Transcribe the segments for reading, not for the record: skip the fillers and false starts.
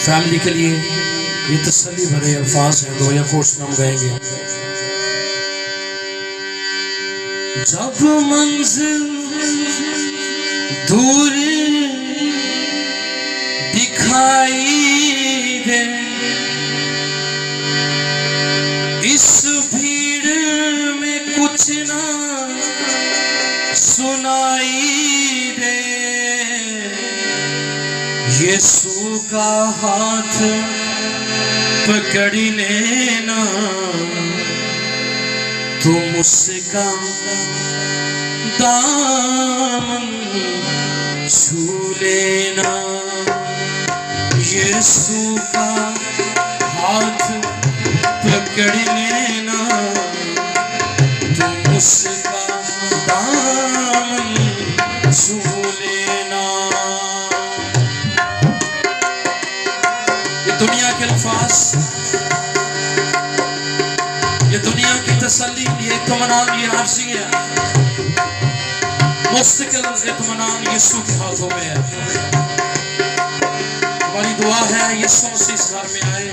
Family کے لیے یہ تسلی بھرے الفاظ ہیں، دو یا کورس ہم گائیں گے۔ جب منزل دور دکھائی دے، اس بھیڑ میں کچھ نہ سنائی دے، یسوع کا ہاتھ پکڑ لینا، تم اس کا دامن چھو لینا، یسوع کا ہاتھ پکڑ لینا، تم اس کا دامن چھو لینا۔ یہ دنیا کے الفاظ، یہ دنیا کی تسلی، یہ اطمینان، یہ عارضی ہے۔ مستقل اطمینان یسوع کے ہاتھوں میں ہے۔ ہماری دعا ہے یسوع مسیح اس گھر میں آئے،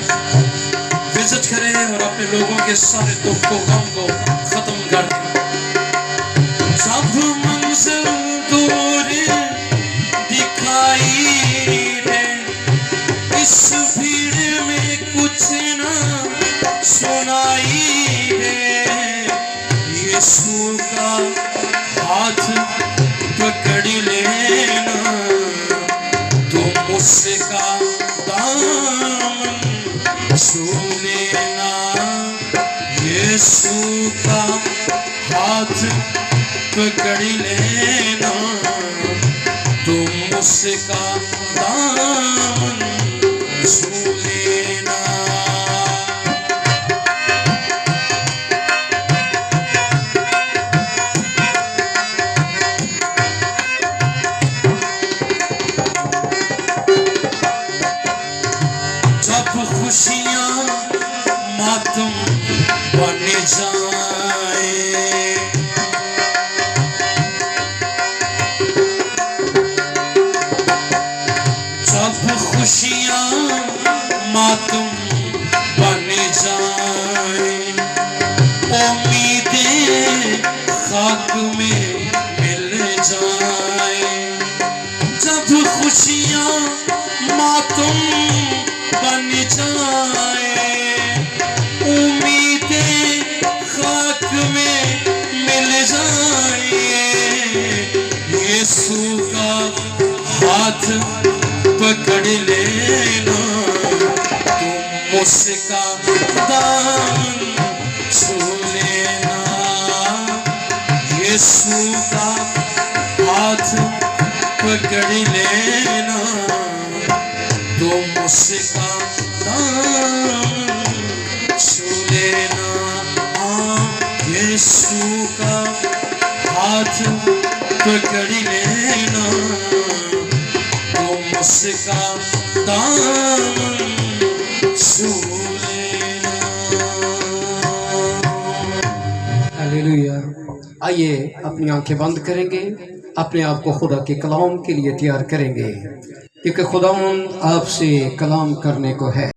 وزٹ کرے اور اپنے لوگوں کے سارے دکھ کو، غم کو ختم کر دے۔ جب منزل دور دکھائی دے، اس بھیڑ میں کچھ نہ سنائی دے، یسوع کا ہاتھ پکڑ لینا، تم اس کا دامن چھو لینا، یسوع کا ہاتھ پکڑ لینا، تم اس کا دامن چھو لینا۔ جب خوشیاں ماتم بن جائیں، جب خوشیاں ماتم بن جائیں، امیدیں خاک میں مل جائیں، جب خوشیاں ماتم بن جائیں، امیدیں خاک میں مل جائیں، یسوع کا ہاتھ پکڑ لینا، تم اس کا دامن چھو لینا، یسوع کا ہاتھ پکڑ لینا، تم اس کا دامن چھو لینا، یسوع کا ہاتھ پکڑ لینا، تم اس کا دامن چھو لینا۔ ہلیلویا۔ آئیے اپنی آنکھیں بند کریں گے، اپنے آپ کو خدا کے کلام کے لیے تیار کریں گے، کیونکہ خداوند آپ سے کلام کرنے کو ہے۔